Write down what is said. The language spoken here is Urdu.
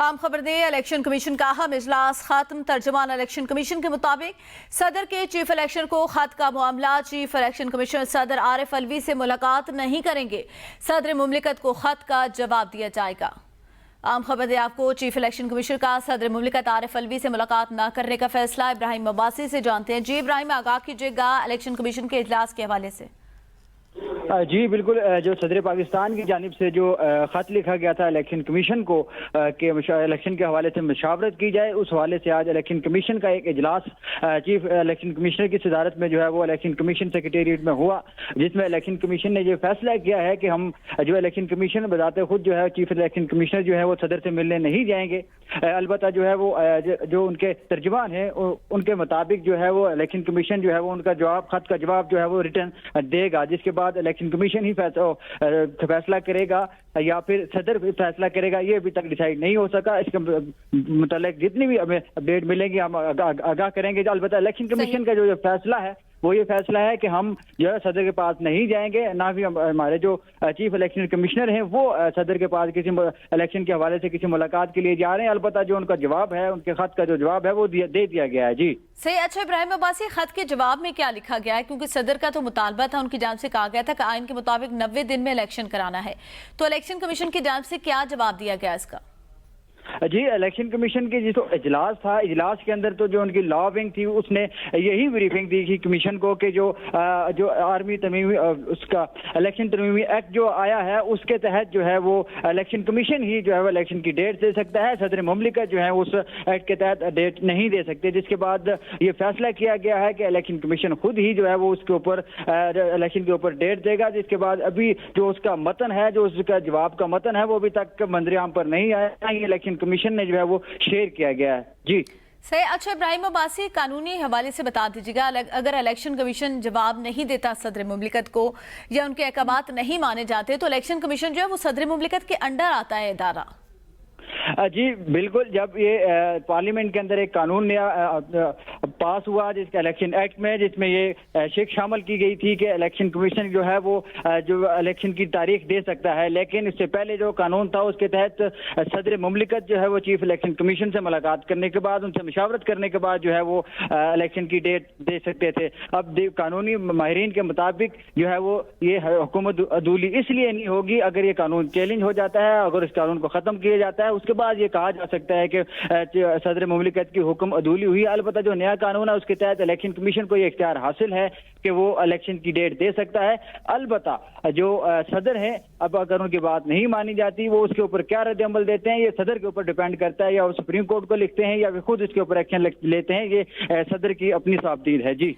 عام خبر دے الیکشن کمیشن کا اہم اجلاس ختم۔ ترجمان الیکشن کمیشن کے مطابق صدر کے چیف الیکشن کو خط کا معاملہ، چیف الیکشن کمیشنر صدر عارف الوی سے ملاقات نہیں کریں گے، صدر مملکت کو خط کا جواب دیا جائے گا۔ عام خبر دے آپ کو چیف الیکشن کمیشنر کا صدر مملکت عارف الوی سے ملاقات نہ کرنے کا فیصلہ ابراہیم عباسی سے جانتے ہیں۔ جی ابراہیم، آگاہ کیجیے گا الیکشن کمیشن کے اجلاس کے حوالے سے۔ جی بالکل، جو صدر پاکستان کی جانب سے جو خط لکھا گیا تھا الیکشن کمیشن کو کہ الیکشن کے حوالے سے مشاورت کی جائے، اس حوالے سے آج الیکشن کمیشن کا ایک اجلاس چیف الیکشن کمشنر کی صدارت میں جو ہے وہ الیکشن کمیشن سیکریٹریٹ میں ہوا، جس میں الیکشن کمیشن نے یہ فیصلہ کیا ہے کہ ہم جو الیکشن کمیشن بذات خود جو ہے چیف الیکشن کمیشنر جو ہے وہ صدر سے ملنے نہیں جائیں گے۔ البتہ جو ہے وہ جو ان کے ترجمان ہیں ان کے مطابق جو ہے وہ الیکشن کمیشن جو ہے وہ ان کا جواب، خط کا جواب جو ہے وہ ریٹرن دے گا، جس کے بعد الیکشن کمیشن ہی فیصلہ کرے گا یا پھر صدر فیصلہ کرے گا، یہ ابھی تک ڈیسائیڈ نہیں ہو سکا۔ اس کے متعلق جتنی بھی ہمیں اپڈیٹ ملے گی ہم آگاہ کریں گے۔ البتہ الیکشن کمیشن کا جو فیصلہ ہے وہ یہ فیصلہ ہے کہ ہم جو ہے صدر کے پاس نہیں جائیں گے، نہ بھی ہمارے جو چیف الیکشن کمشنر ہیں وہ صدر کے پاس کسی الیکشن کے حوالے سے کسی ملاقات کے لیے جا رہے ہیں۔ البتہ جو ان کا جواب ہے، ان کے خط کا جو جواب ہے وہ دے دیا گیا ہے۔ جی صحیح۔ اچھا ابراہیم عباسی، خط کے جواب میں کیا لکھا گیا ہے؟ کیونکہ صدر کا تو مطالبہ تھا، ان کی جانب سے کہا گیا تھا کہ آئین کے مطابق 90 دن میں الیکشن کرانا ہے، تو الیکشن کمیشن کی جانب سے کیا جواب دیا گیا اس کا؟ جی الیکشن کمیشن کی جو اجلاس تھا، اجلاس کے اندر تو جو ان کی لا ونگ تھی اس نے یہی بریفنگ دی تھی کمیشن کو کہ جو آرمی ترمیمی اس کا الیکشن ترمیمی ایکٹ جو آیا ہے اس کے تحت جو ہے وہ الیکشن کمیشن ہی جو ہے وہ الیکشن کی ڈیٹ دے سکتا ہے، صدر مملکت جو ہے اس ایکٹ کے تحت ڈیٹ نہیں دے سکتے، جس کے بعد یہ فیصلہ کیا گیا ہے کہ الیکشن کمیشن خود ہی جو ہے وہ اس کے اوپر الیکشن کے اوپر ڈیٹ دے گا، جس کے بعد ابھی جو اس کا متن ہے، جو اس کا جواب کا متن ہے وہ ابھی تک منظر عام پر نہیں آیا، یہ الیکشن کمیشن نے جو ہے وہ شیئر کیا گیا ہے۔ جی صحیح۔ اچھا ابراہیم عباسی، قانونی حوالے سے بتا دیجیے گا، اگر الیکشن کمیشن جواب نہیں دیتا صدر مملکت کو یا ان کے احکامات نہیں مانے جاتے تو الیکشن کمیشن جو ہے وہ صدر مملکت کے انڈر آتا ہے ادارہ؟ جی بالکل، جب یہ پارلیمنٹ کے اندر ایک قانون نیا پاس ہوا جس کا الیکشن ایکٹ میں، جس میں یہ شک شامل کی گئی تھی کہ الیکشن کمیشن جو ہے وہ جو الیکشن کی تاریخ دے سکتا ہے، لیکن اس سے پہلے جو قانون تھا اس کے تحت صدر مملکت جو ہے وہ چیف الیکشن کمیشن سے ملاقات کرنے کے بعد، ان سے مشاورت کرنے کے بعد جو ہے وہ الیکشن کی ڈیٹ دے سکتے تھے۔ اب قانونی ماہرین کے مطابق جو ہے وہ یہ حکومت عدولی اس لیے نہیں ہوگی اگر یہ قانون چیلنج ہو جاتا ہے، اگر اس قانون کو ختم کیا جاتا ہے اس کے بعد یہ کہا جا سکتا ہے کہ صدر مملکت کی حکم عدولی ہوئی۔ البتہ جو نیا قانون ہے اس کے تحت الیکشن کمیشن کو یہ اختیار حاصل ہے کہ وہ الیکشن کی ڈیٹ دے سکتا ہے۔ البتہ جو صدر ہیں، اب اگر ان کی بات نہیں مانی جاتی وہ اس کے اوپر کیا رد عمل دیتے ہیں یہ صدر کے اوپر ڈیپینڈ کرتا ہے، یا وہ سپریم کورٹ کو لکھتے ہیں یا خود اس کے اوپر ایکشن لیتے ہیں، یہ صدر کی اپنی صاحب دید ہے۔ جی